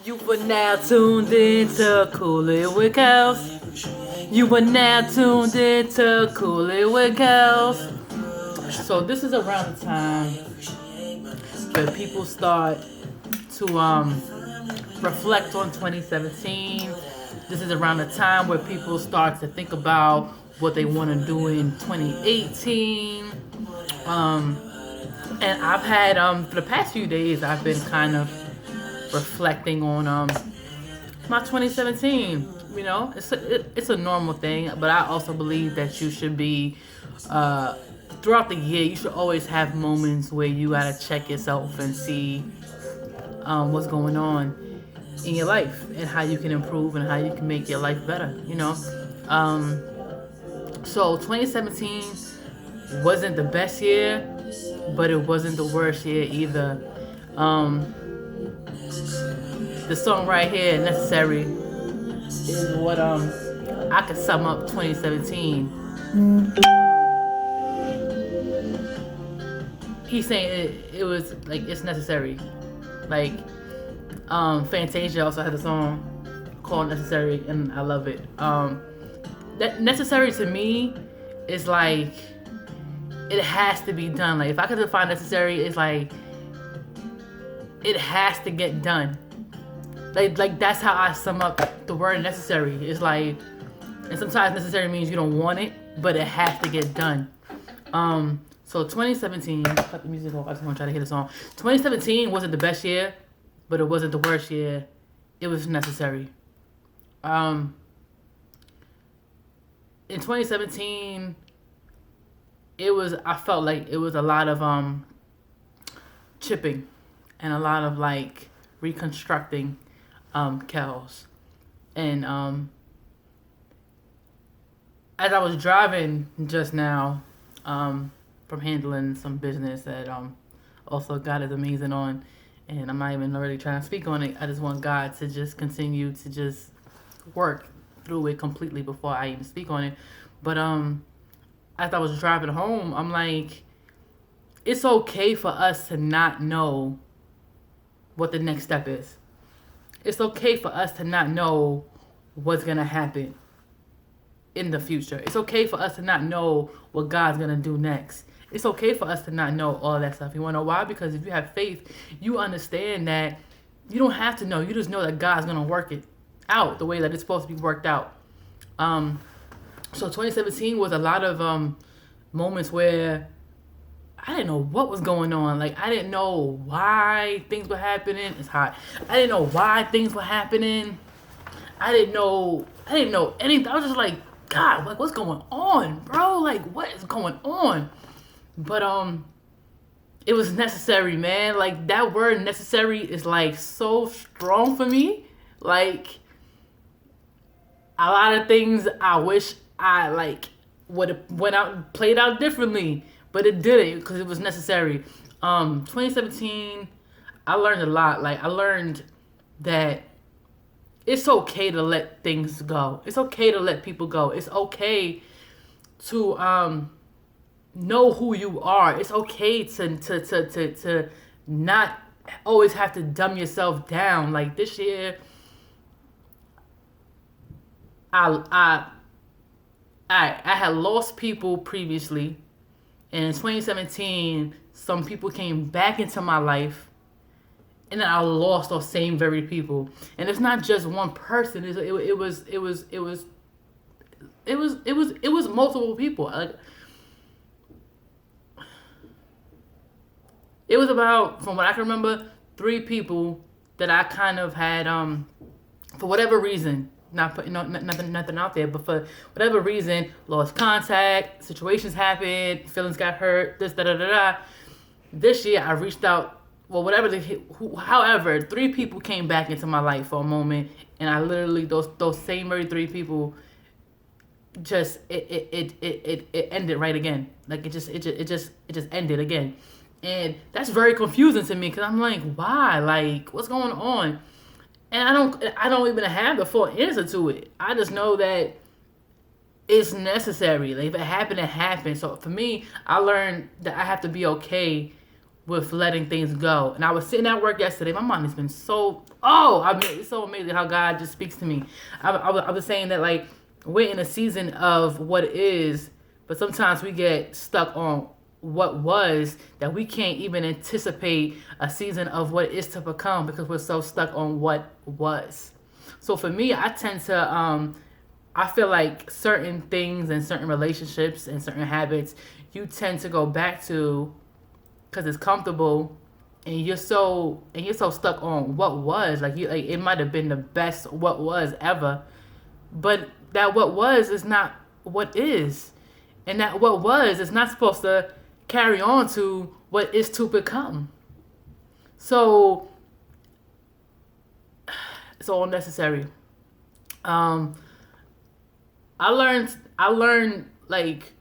You were now tuned in to Cool It with Kels. You were now tuned in to Cool It with Kels. So this is around the time where people start to reflect on 2017. This is around the time where people start to think about what they want to do in 2018. And I've had for the past few days I've been kind of reflecting on my 2017. You know, it's a normal thing, but I also believe that you should be throughout the year. You should always have moments where you gotta check yourself and see what's going on in your life and how you can improve and how you can make your life better. You know, so 2017 wasn't the best year, but it wasn't the worst year either. The song right here, Necessary, is what I could sum up 2017. He's saying it was like it's necessary. Like Fantasia also had a song called Necessary, and I love it. That necessary to me is like it has to be done. Like if I could define necessary, it's like it has to get done. Like that's how I sum up the word necessary. It's like, and sometimes necessary means you don't want it, but it has to get done. So 2017, cut the music off. I just want to try to hit a song. 2017 wasn't the best year, but it wasn't the worst year. It was necessary. In 2017, I felt like it was a lot of chipping and a lot of like reconstructing Kels. And as I was driving just now from handling some business that also God is amazing on, and I'm not even really trying to speak on it. I just want God to just continue to just work through it completely before I even speak on it. But as I was driving home, I'm like, it's okay for us to not know what the next step is. It's okay for us to not know what's going to happen in the future. It's okay for us to not know what God's going to do next. It's okay for us to not know all that stuff. You want to know why? Because if you have faith, you understand that you don't have to know. You just know that God's going to work it out the way that it's supposed to be worked out. So 2017 was a lot of moments where I didn't know what was going on. Like, I didn't know why things were happening. It's hot. I didn't know why things were happening. I didn't know anything. I was just like, God, like, what's going on, bro? Like, what is going on? But it was necessary, man. Like, that word necessary is like so strong for me. Like, a lot of things I wish I like would have played out differently. But it didn't because it was necessary. 2017, I learned a lot. Like, I learned that it's okay to let things go. It's okay to let people go. It's okay to know who you are. It's okay to not always have to dumb yourself down. Like, this year, I had lost people previously. And in 2017, some people came back into my life, and then I lost those same very people. And it's not just one person. It was multiple people. Like, it was about, from what I can remember, 3 people that I kind of had for whatever reason. Not putting nothing out there, but for whatever reason, lost contact, situations happened, feelings got hurt, this, da. This year, I reached out, well, however, 3 people came back into my life for a moment, and I literally, those same very 3 people, just, it ended right again. Like, it just ended again. And that's very confusing to me, because I'm like, why? Like, what's going on? And I don't even have the full answer to it. I just know that it's necessary. Like, if it happened, it happened. So for me, I learned that I have to be okay with letting things go. And I was sitting at work yesterday. My mind has been so, it's so amazing how God just speaks to me. I was saying that, like, we're in a season of what is, but sometimes we get stuck on what was, that we can't even anticipate a season of what is to become because we're so stuck on what was. So for me, I tend to, I feel like certain things and certain relationships and certain habits, you tend to go back to because it's comfortable, and you're so stuck on what was. Like, it might have been the best what was ever, but that what was is not what is, and that what was is not supposed to carry on to what is to become. So it's all necessary. I learned like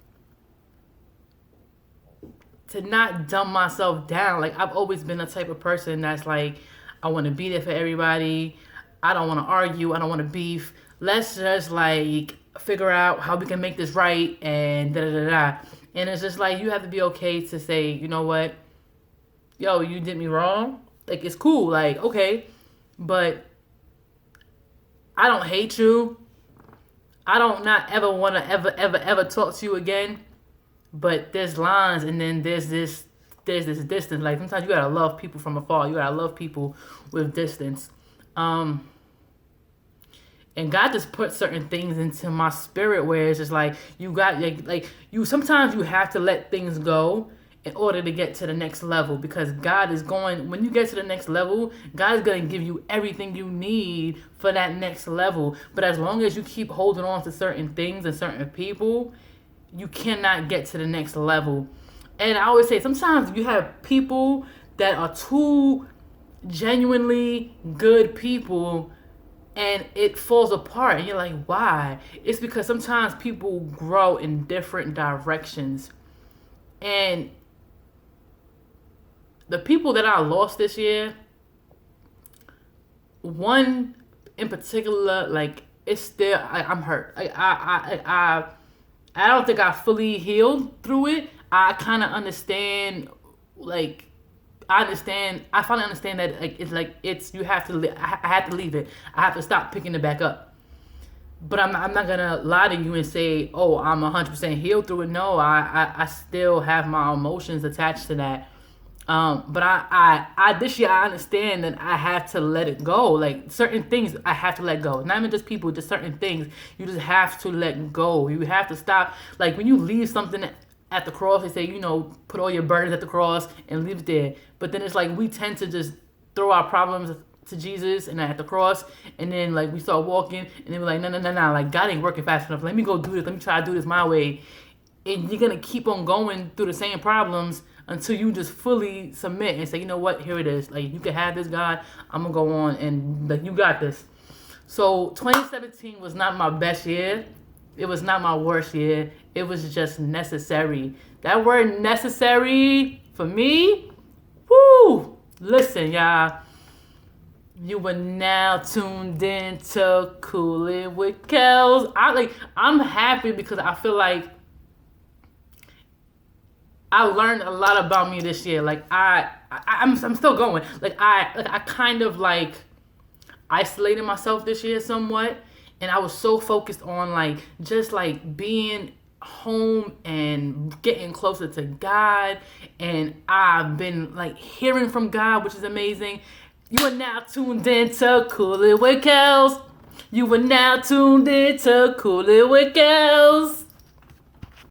to not dumb myself down. Like, I've always been the type of person that's like, I want to be there for everybody. I don't want to argue. I don't want to beef. Let's just like figure out how we can make this right and da da da da. And it's just like, you have to be okay to say, you know what, yo, you did me wrong. Like, it's cool. Like, okay, but I don't hate you. I don't not ever want to ever talk to you again. But there's lines, and then there's this distance. Like, sometimes you gotta love people from afar. You gotta love people with distance. And God just put certain things into my spirit where it's just like, you got like you. Sometimes you have to let things go in order to get to the next level, because God is going. When you get to the next level, God is gonna give you everything you need for that next level. But as long as you keep holding on to certain things and certain people, you cannot get to the next level. And I always say, sometimes you have people that are too genuinely good people and it falls apart, and you're like, why? It's because sometimes people grow in different directions. And the people that I lost this year, one in particular, like, it's still, I'm hurt. I don't think I fully healed through it. I kind of understand, like, I finally understand that, like, you have to, I had to leave it. I have to stop picking it back up. But I'm not going to lie to you and say, oh, I'm 100% healed through it. No, I still have my emotions attached to that. But I this year, I understand that I have to let it go. Like, certain things I have to let go. Not even just people, just certain things. You just have to let go. You have to stop. Like, when you leave something at the cross, they say, put all your burdens at the cross and leave it there. But then it's like, we tend to just throw our problems to Jesus and at the cross, and then, like, we start walking, and then we're like, no, like, God ain't working fast enough. Let me go do this. Let me try to do this my way. And you're gonna keep on going through the same problems until you just fully submit and say, you know what, here it is. Like, you can have this, God. I'm gonna go on, and, like, you got this. So 2017 was not my best year. It was not my worst year. It was just necessary. That word necessary for me, whoo! Listen, y'all. You are now tuned in to Coolin' with Kels. I'm happy because I feel like I learned a lot about me this year. Like, I'm still going. Like, I kind of, like, isolated myself this year somewhat, and I was so focused on, like, just, like, being home and getting closer to God, and I've been, like, hearing from God, which is amazing. You are now tuned in to Coolin' with Kels. You are now tuned in to Coolin' with Kels.